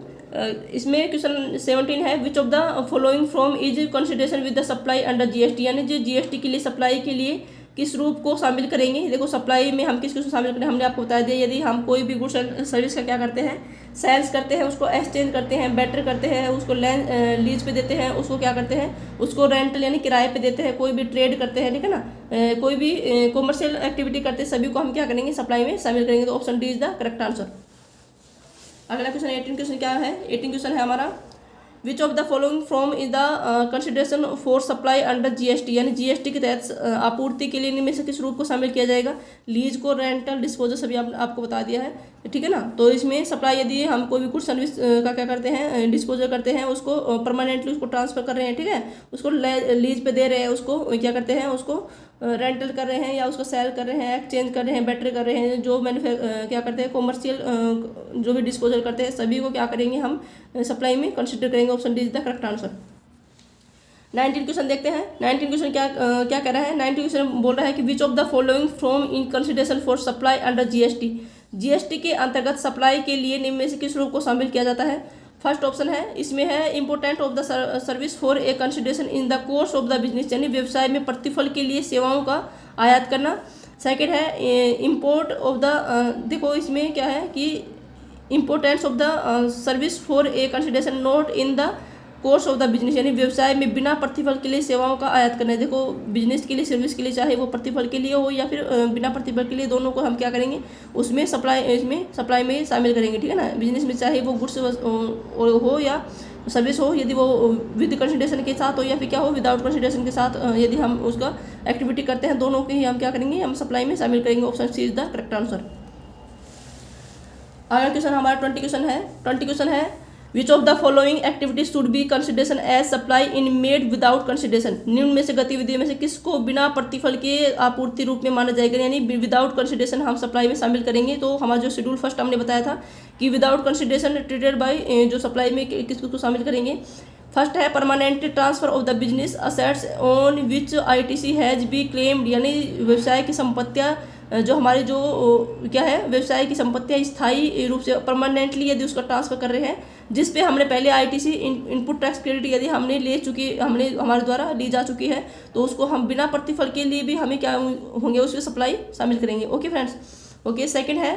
इसमें क्वेश्चन 17 है, which of the following from is consideration with the supply under GST, यानी जो जीएसटी के लिए सप्लाई के लिए किस रूप को शामिल करेंगे। देखो सप्लाई में हम किस किस को शामिल करें, हमने आपको बता दिया। यदि हम कोई भी गुड्स सर्विस का क्या करते हैं, सेल्स करते हैं, उसको एक्सचेंज करते हैं, बेटर करते हैं, उसको लीज पे देते हैं, उसको क्या करते हैं, उसको रेंटल यानी किराए पे देते हैं, कोई भी ट्रेड करते हैं, ठीक है ना, कोई भी कॉमर्शियल एक्टिविटी करते हैं, सभी को हम क्या करेंगे, सप्लाई में शामिल करेंगे। तो option D is the correct answer. अगला क्वेश्चन 18 क्वेश्चन क्या है, 18 क्वेश्चन है हमारा, विच of the following from is the consideration for supply under GST, यानी जीएसटी के तहत आपूर्ति के लिए इनमें से किस रूप को शामिल किया जाएगा। लीज को, रेंटल, डिस्पोजल सभी आपको बता दिया है, ठीक है ना। तो इसमें सप्लाई यदि हम कोई भी कुछ सर्विस का क्या करते हैं, डिस्पोजल करते हैं, उसको परमानेंटली उसको ट्रांसफर कर रहे हैं, ठीक है, उसको लीज पे दे रहे हैं, उसको क्या करते हैं, उसको रेंटल कर रहे हैं, या उसको सेल कर रहे हैं, एक्सचेंज कर रहे हैं, बेटर कर रहे हैं, जो क्या करते हैं कॉमर्शियल जो भी डिस्पोजल करते हैं, सभी को क्या करेंगे हम सप्लाई में कंसिडर करेंगे। Option D is the correct answer. 19 question देखते हैं। 19 क्वेश्चन क्या कह रहा है, 19 क्वेश्चन बोल रहा है कि which of the following from in consideration for supply under GST, GST के अंतर्गत सप्लाई के लिए निम्न में से किस रूप को शामिल किया जाता है। फर्स्ट ऑप्शन है, इसमें है important of the service for a consideration in the course of the business, यानी व्यवसाय में प्रतिफल के लिए सेवाओं का आयात करना। सेकंड है इम्पोर्ट ऑफ द, देखो इसमें क्या है कि importance of the service for a consideration not in the course of the business, यानी व्यवसाय में बिना प्रतिफल के लिए सेवाओं का आयात करना है। देखो बिजनेस के लिए, सर्विस के लिए, चाहे वो प्रतिफल के लिए हो या फिर बिना प्रतिफल के लिए, दोनों को हम क्या करेंगे, उसमें सप्लाई में शामिल करेंगे, ठीक है ना। बिजनेस में चाहे वो गुड्स हो या सर्विस हो, यदि वो विद कंसिडरेशन के साथ हो या फिर क्या हो, विदाउट कंसिडरेशन के साथ, यदि हम उसका एक्टिविटी करते हैं, दोनों के ही हम क्या करेंगे, हम सप्लाई में शामिल करेंगे। Option C is the correct answer. अगला क्वेश्चन हमारा 20 क्वेश्चन है। 20 क्वेश्चन है, which of the following activities should be consideration as supply in made without consideration, निम्न में से गतिविधियों में से किसको बिना प्रतिफल के आपूर्ति रूप में माना जाएगा, यानी विदाउट कंसिडरेशन हम सप्लाई में शामिल करेंगे। तो हमारा जो शेड्यूल फर्स्ट हमने बताया था कि विदाउट कंसिडरेशन ट्रीटेड बाय, जो सप्लाई में किसको शामिल करेंगे। फर्स्ट है permanent transfer of the business assets on which ITC has be claimed, यानी व्यवसाय की संपत्तियां, जो हमारे जो क्या है, व्यवसाय की संपत्तियां स्थायी रूप से परमानेंटली यदि उसका ट्रांसफर कर रहे हैं, जिस पे हमने पहले आईटीसी इनपुट टैक्स क्रेडिट यदि हमने हमारे द्वारा ली जा चुकी है, तो उसको हम बिना प्रतिफल के लिए भी हमें क्या होंगे, उसमें सप्लाई शामिल करेंगे। Okay friends, okay. सेकंड है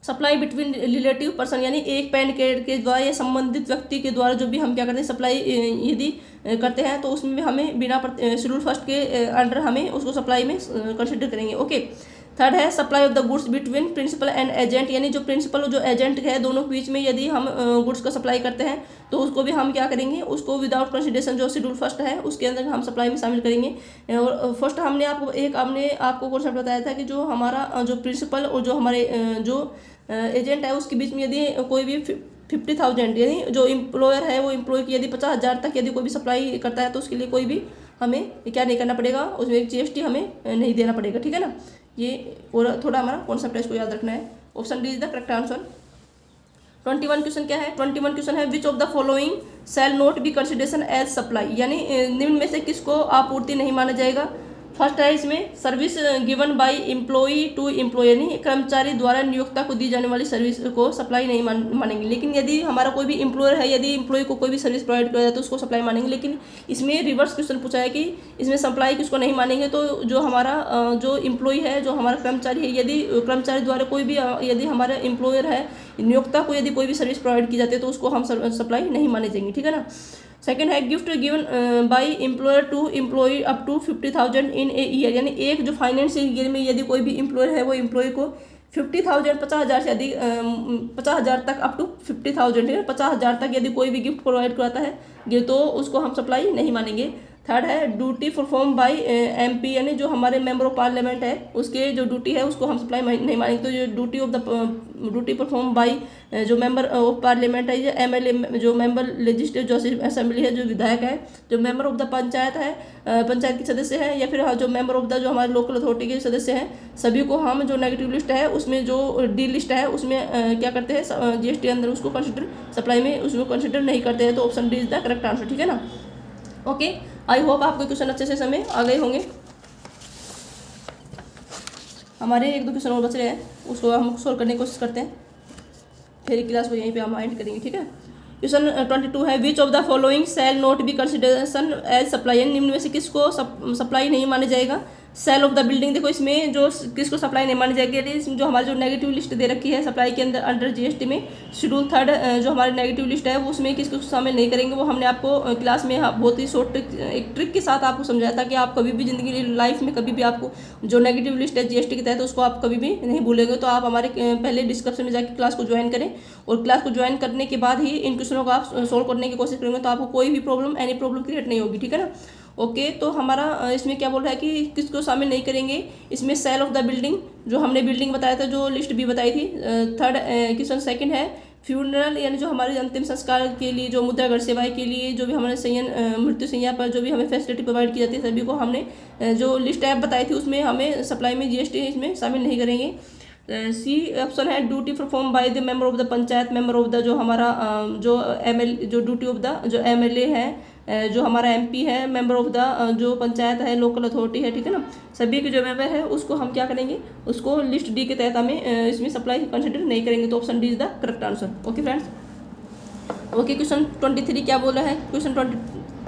सप्लाई बिटवीन रिलेटिव पर्सन, यानी एक पैन के द्वारा या संबंधित व्यक्ति के द्वारा जो भी हम क्या करते हैं, सप्लाई यदि करते हैं, तो उसमें भी हमें बिना शेड्यूल फर्स्ट के अंडर हमें उसको सप्लाई में कंसिडर करेंगे। ओके। थर्ड है supply of the goods between principal and agent, यानी जो प्रिंसिपल और जो एजेंट है, दोनों के बीच में यदि हम गुड्स का सप्लाई करते हैं, तो उसको भी हम क्या करेंगे, उसको विदाउट कंसिडरेशन जो शेड्यूल फर्स्ट है उसके अंदर हम सप्लाई में शामिल करेंगे। और फर्स्ट हमने आपको कॉन्सेप्ट बताया था कि जो हमारा जो प्रिंसिपल और जो हमारे जो एजेंट है उसके बीच में यदि कोई भी 50,000, यानी जो एम्प्लॉयर है वो एम्प्लॉय की यदि 50,000 तक यदि कोई भी सप्लाई करता है, तो उसके लिए कोई भी हमें क्या नहीं करना पड़ेगा, उसमें एक जीएसटी हमें नहीं देना पड़ेगा, ठीक है ना। ये और थोड़ा हमारा कॉन्सेप्ट है, इसको याद रखना है। Option D is the correct answer. 21 question क्या है, 21 क्वेश्चन है, which of the following shall not be consideration as supply, यानी निम्न में से किसको आपूर्ति नहीं माना जाएगा। फर्स्ट है इसमें service given by employee to employee, यानी कर्मचारी द्वारा नियोक्ता को दी जाने वाली सर्विस को सप्लाई नहीं मानेंगे। लेकिन यदि हमारा कोई भी एम्प्लॉयर है, यदि एम्प्लॉय को कोई भी सर्विस प्रोवाइड किया जाए तो उसको सप्लाई मानेंगे। लेकिन इसमें रिवर्स क्वेश्चन पूछा है कि इसमें सप्लाई किसको नहीं मानेंगे। तो जो हमारा जो एम्प्लॉय है, जो हमारा कर्मचारी है, यदि कर्मचारी द्वारा कोई भी यदि हमारा एम्प्लॉयर है, नियोक्ता को यदि कोई भी सर्विस प्रोवाइड की जाती है तो उसको हम सप्लाई नहीं माने जाएंगे, ठीक है ना। सेकंड है gift given by employer to employee up to 50,000 in a year, यानी एक जो फाइनेंशियल ईयर में यदि कोई भी एम्प्लॉयर है वो एम्प्लॉय को 50,000 50,000 से अधिक 50,000 तक अप टू 50,000 है 50,000 तक यदि कोई भी गिफ्ट प्रोवाइड कराता है तो उसको हम सप्लाई नहीं मानेंगे। थर्ड है ड्यूटी परफॉर्म बाय एमपी, यानी जो हमारे मेंबर ऑफ पार्लियामेंट है उसके जो ड्यूटी है उसको हम सप्लाई नहीं मानेंगे। तो ये ड्यूटी परफॉर्म बाय जो मेंबर ऑफ पार्लियामेंट है, ये एमएलए जो मेंबर लेजिस्लेटिव जो असेंबली है, जो विधायक है, जो मेंबर ऑफ द पंचायत है, पंचायत के सदस्य है, या फिर जो मेंबर ऑफ द जो हमारे लोकल अथॉरिटी के सदस्य हैं, सभी को हम जो नेगेटिव लिस्ट है उसमें जो डी लिस्ट है उसमें क्या करते हैं जीएसटी अंदर उसको कंसिडर सप्लाई में उसमें कंसिडर नहीं करते हैं। तो option D is the correct answer, ठीक है ना। ओके, आई होप आपके क्वेश्चन अच्छे से समझ आ गए होंगे। हमारे एक दो क्वेश्चन और बच रहे हैं, उसको हम सोल्व करने की कोशिश करते हैं, फिर क्लास को यहीं पे हम एंड करेंगे, ठीक है। क्वेश्चन 22 है which of the following shall not be consideration as supply, निम्न में से किसको सप्लाई नहीं माना जाएगा। सेल ऑफ द बिल्डिंग, देखो इसमें जो किसको सप्लाई नहीं मानी जाएगी, इसमें जो हमारी जो नेगेटिव लिस्ट दे रखी है सप्लाई के अंदर अंडर जीएसटी में शेड्यूल 3 जो हमारी नेगेटिव लिस्ट है वो उसमें किसको शामिल नहीं करेंगे। वो हमने आपको क्लास में बहुत ही शॉर्ट एक ट्रिक के साथ आपको समझाया था कि आप कभी भी जिंदगी लाइफ में कभी भी आपको जो नेगेटिव लिस्ट है जीएसटी के तहत उसको आप कभी भी नहीं भूलेंगे। तो आप हमारे पहले डिस्क्रिप्शन में जाकर क्लास को ज्वाइन करें, और क्लास को ज्वाइन करने के बाद ही इन क्वेश्चनों को आप सोल्व करने की कोशिश करेंगे, तो आपको कोई भी प्रॉब्लम एनी प्रॉब्लम क्रिएट नहीं होगी, ठीक है ना। ओके, तो हमारा इसमें क्या बोल रहा है कि किसको शामिल नहीं करेंगे। इसमें सेल ऑफ द बिल्डिंग, जो हमने बिल्डिंग बताया था, जो लिस्ट भी बताई थी। थर्ड क्वेश्चन सेकंड है फ्यूनरल, यानी जो हमारे अंतिम संस्कार के लिए जो मुद्रा घर सेवाएं के लिए जो भी हमारे मृत्यु संज्ञा पर जो भी हमें फैसिलिटी प्रोवाइड की जाती है सभी को हमने जो लिस्ट ऐप बताई थी उसमें हमें सप्लाई में जीएसटी इसमें शामिल नहीं करेंगे। सी ऑप्शन है duty perform by the member of the panchayat, member of the जो हमारा जो एमएल जो ड्यूटी ऑफ द जो एमएलए है, जो हमारा एमपी है, मेंबर ऑफ द जो पंचायत है, लोकल अथॉरिटी है, ठीक है ना, सभी के जो मेंबर है उसको हम क्या करेंगे, उसको लिस्ट डी के तहत हमें इसमें सप्लाई कंसिडर नहीं करेंगे। तो option D is the correct answer. Okay friends, okay question 23 क्या बोला है, क्वेश्चन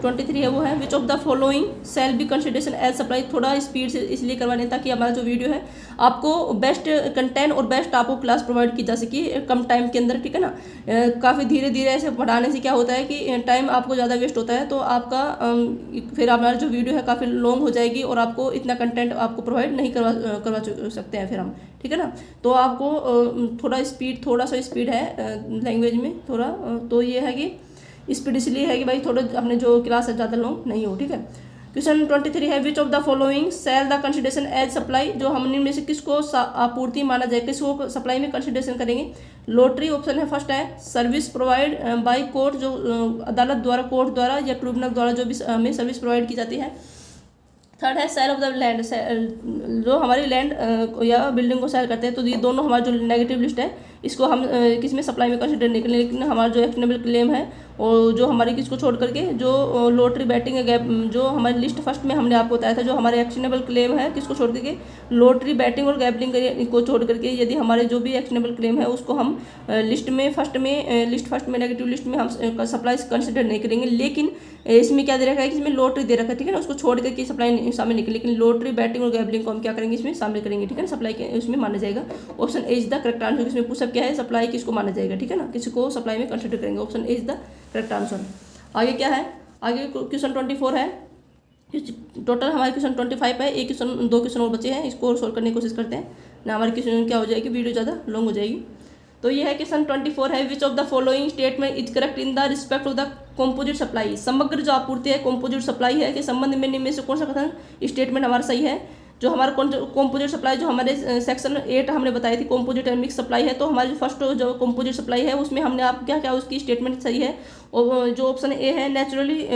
23 है वो है which of the following shall be consideration as supply. थोड़ा स्पीड से इसलिए करवाने ताकि हमारा जो वीडियो है आपको बेस्ट कंटेंट और बेस्ट आपको क्लास प्रोवाइड की जा सके कम टाइम के अंदर, ठीक है ना। काफ़ी धीरे धीरे ऐसे पढ़ाने से क्या होता है कि टाइम आपको ज़्यादा वेस्ट होता है, तो आपका फिर हमारा जो वीडियो है काफ़ी लॉन्ग हो जाएगी और आपको इतना कंटेंट आपको प्रोवाइड नहीं करवा सकते हैं फिर हम, ठीक है ना। तो आपको थोड़ा सा स्पीड है लैंग्वेज में थोड़ा, तो ये है कि स्पीड इसलिए है कि भाई थोड़ा अपने जो क्लास है ज़्यादा लॉन्ग नहीं हो, ठीक है। क्वेश्चन 23 है which of the following shall the consideration as supply, जो हमने में से किसको आपूर्ति माना जाए, किसको सप्लाई में कंसिडरेशन करेंगे। लॉटरी ऑप्शन है फर्स्ट है, सर्विस प्रोवाइड बाय कोर्ट, जो अदालत द्वारा, कोर्ट द्वारा या ट्रिब्यूनल द्वारा जो भी हमें सर्विस प्रोवाइड की जाती है। थर्ड है सेल ऑफ द लैंड, जो हमारी लैंड या बिल्डिंग को सेल करते हैं। तो ये दोनों हमारी जो नेगेटिव लिस्ट है इसको हम किस में सप्लाई में कंसिडर नहीं करेंगे। लेकिन हमारा जो एक्शनेबल क्लेम है और जो हमारी किसको छोड़ करके जो लॉटरी बैटिंग गैप, जो हमारी लिस्ट फर्स्ट में हमने आपको बताया था, जो हमारे एक्शनेबल क्लेम है किसको छोड़ करके, लॉटरी बैटिंग और गैम्बलिंग को छोड़ करके यदि हमारे जो भी एक्शनेबल क्लेम है उसको हम लिस्ट फर्स्ट में नेगेटिव लिस्ट में हम सप्लाई कंसिडर नहीं करेंगे। लेकिन इसमें क्या दे रखा है कि इसमें लॉटरी दे रखा है, ठीक है ना, उसको छोड़ करके सप्लाई शामिल नहीं करेंगे। लेकिन लॉटरी बैटिंग और गैम्बलिंग को हम क्या करेंगे, इसमें शामिल करेंगे, ठीक है ना, सप्लाई के उसमें माना जाएगा। Option A is the correct answer. इसमें पूछा क्या है, सप्लाई किसको माना जाएगा, ठीक है ना, किसको सप्लाई में कंसिडर करेंगे। Option A is the correct answer. आगे क्या है, आगे क्वेश्चन 24 है। टोटल हमारे क्वेश्चन 25 है, एक क्वेश्चन 2 क्वेश्चन और बचे हैं, इसको और सोल्व करने की कोशिश करते हैं ना। हमारी क्वेश्चन क्या हो जाएगी, वीडियो ज़्यादा लॉन्ग हो जाएगी। तो ये है क्वेश्चन 24 है which of the following statement is correct in the respect of the composite supply. समग्र जो आपूर्ति है कॉम्पोजिट सप्लाई है के संबंध में निम्न में से कौन सा कथन स्टेटमेंट हमारा सही है। जो हमारा कॉम्पोजिट सप्लाई जो हमारे सेक्शन 8 हमने बताई थी कॉम्पोजिट एंड मिक्स सप्लाई है, तो हमारी जो फर्स्ट जो कॉम्पोजिट सप्लाई है उसमें हमने आप क्या क्या उसकी स्टेटमेंट सही है, और जो ऑप्शन ए है नेचुरली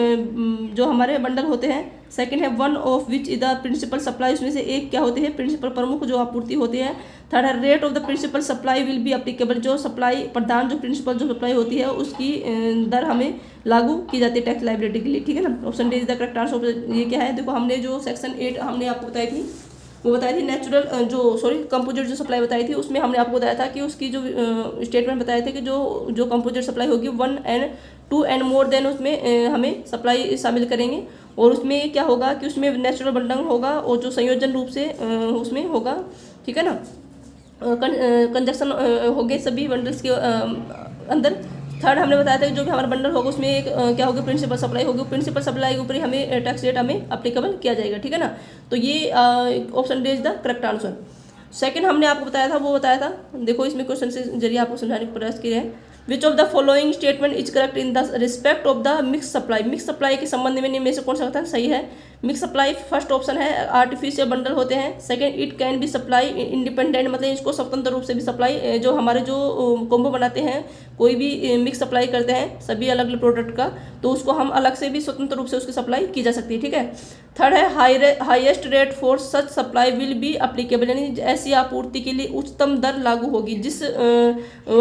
जो हमारे बंडल होते हैं। सेकंड है one of which is the principal supply, उसमें से एक क्या होती है, प्रिंसिपल प्रमुख जो आपूर्ति होती है। थर्ड है rate of the principal supply will be applicable, जो सप्लाई प्रदान जो प्रिंसिपल जो सप्लाई होती है उसकी दर हमें लागू की जाती है टैक्स लायबिलिटी के लिए, ठीक है ना। Option D is the correct answer. ये क्या है, देखो हमने जो सेक्शन 8 हमने आपको बताई थी, वो बताई थी नेचुरल कंपोजिट जो सप्लाई बताई थी, उसमें हमने आपको बताया था कि उसकी जो स्टेटमेंट बताए थे कि जो कंपोजिट सप्लाई होगी 1 and 2 and मोर देन उसमें हमें सप्लाई शामिल करेंगे। और उसमें क्या होगा कि उसमें नेचुरल बंडल होगा और जो संयोजन रूप से उसमें होगा, ठीक है ना। कंजक्शन हो गए सभी बंडल्स के अंदर। थर्ड हमने बताया था कि जो भी हमारा बंडल होगा उसमें एक क्या होगी, प्रिंसिपल सप्लाई होगी। प्रिंसिपल सप्लाई के ऊपर ही हमें टैक्स रेट हमें अप्लीकेबल किया जाएगा, ठीक है ना। तो ये option D is the correct answer. Second हमने आपको बताया था, वो बताया था, देखो इसमें क्वेश्चन से जरिए आपको समझाने का प्रयास किया है। Which of the following statement is correct in the respect of the mix supply. Mix supply के संबंध में इनमें से कौन सा होता है सही है। मिक्स सप्लाई फर्स्ट ऑप्शन है आर्टिफिशियल बंडल होते हैं। Second it can be supply independent, मतलब इसको स्वतंत्र रूप से भी सप्लाई जो हमारे जो कॉम्बो बनाते हैं, कोई भी मिक्स सप्लाई करते हैं सभी अलग अलग प्रोडक्ट का, तो उसको हम अलग से भी स्वतंत्र रूप से उसकी सप्लाई की जा सकती है, ठीक है। थर्ड है highest rate for such supply will be applicable, यानी ऐसी आपूर्ति के लिए उच्चतम दर लागू होगी। जिस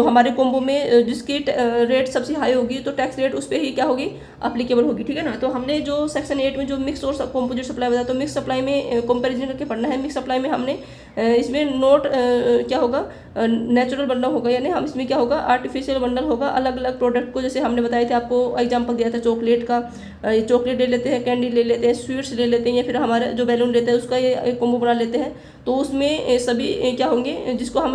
हमारे कॉम्बो में जिसकी रेट सबसे हाई होगी तो टैक्स रेट उस पर ही क्या होगी, अप्लीकेबल होगी, ठीक है ना। तो हमने जो सेक्शन 8 में जो मिक्स और कंपोजिट सप्लाई बताया, तो मिक्स सप्लाई में कंपैरिजन करके पढ़ना है। मिक्स सप्लाई में हमने इसमें नोट क्या होगा, नेचुरल बंडल होगा, यानी हम इसमें क्या होगा, आर्टिफिशियल बंडल होगा। अलग अलग प्रोडक्ट को जैसे हमने बताए थे, आपको एग्जांपल दिया था चॉकलेट का, चॉकलेट ले लेते हैं, कैंडी ले लेते हैं, स्वीट्स ले लेते हैं, या फिर हमारे जो बैलून लेते हैं उसका ये कॉम्बो बना लेते हैं। तो उसमें सभी क्या होंगे, जिसको हम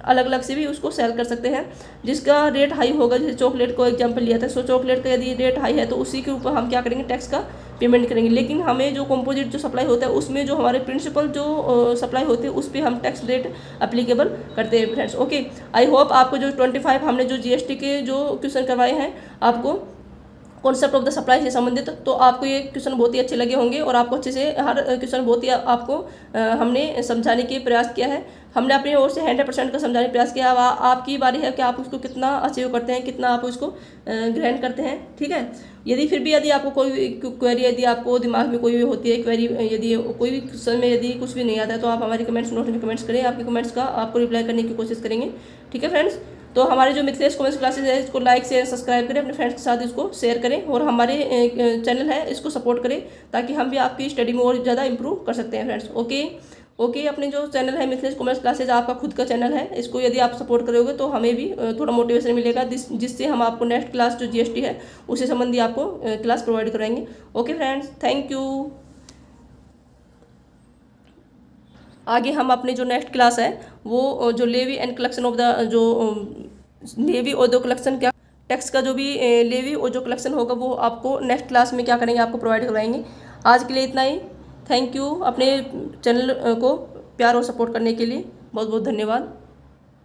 अलग अलग से भी उसको सेल कर सकते हैं। जिसका रेट हाई होगा, जैसे चॉकलेट को एग्जांपल लिया था, सो चॉकलेट का यदि रेट हाई है तो उसी के ऊपर हम क्या करेंगे, टैक्स का पेमेंट करेंगे। लेकिन हमें जो कंपोजिट जो सप्लाई होता है उसमें जो हमारे प्रिंसिपल जो सप्लाई होते हैं उस पर हम टैक्स रेट अप्लीकेबल करते हैं फ्रेंड्स। ओके, आई होप आपको जो 25 हमने जो जीएसटी के जो क्वेश्चन करवाए हैं आपको कॉन्सेप्ट ऑफ द सप्लाई से संबंधित, तो आपको ये क्वेश्चन बहुत ही अच्छे लगे होंगे और आपको अच्छे से हर क्वेश्चन बहुत ही आपको हमने समझाने के प्रयास किया है। हमने अपनी ओर से 100% का समझाने का प्रयास किया। अब आपकी बारी है कि आप उसको कितना अचीव करते हैं, कितना आप उसको ग्रहण करते हैं, ठीक है। यदि आपको कोई क्वेरी, यदि आपको दिमाग में कोई भी होती है क्वेरी, यदि कोई भी क्वेश्चन में यदि कुछ भी नहीं आता है तो आप हमारे कमेंट्स नोट में कमेंट्स करें। आपके कमेंट्स का आपको रिप्लाई करने की कोशिश करेंगे, ठीक है फ्रेंड्स। तो हमारे जो मिथिलेश कॉमर्स क्लासेज है इसको लाइक शेयर सब्सक्राइब करें, अपने फ्रेंड्स के साथ इसको शेयर करें और हमारे चैनल है इसको सपोर्ट करें, ताकि हम भी आपकी स्टडी में और ज़्यादा इंप्रूव कर सकते हैं फ्रेंड्स। ओके, अपने जो चैनल है मिथिलेश कॉमर्स क्लासेज आपका खुद का चैनल है, इसको यदि आप सपोर्ट करोगे तो हमें भी थोड़ा मोटिवेशन मिलेगा, जिससे हम आपको नेक्स्ट क्लास जो जीएसटी है उससे संबंधी आपको क्लास प्रोवाइड कराएंगे। Okay friends, thank you. आगे हम अपने जो नेक्स्ट क्लास है वो जो levy and collection of the जो लेवी और जो कलेक्शन क्या टैक्स का जो भी लेवी और जो कलेक्शन होगा वो आपको नेक्स्ट क्लास में क्या करेंगे, आपको प्रोवाइड कराएंगे। आज के लिए इतना ही, थैंक यू। अपने चैनल को प्यार और सपोर्ट करने के लिए बहुत बहुत धन्यवाद।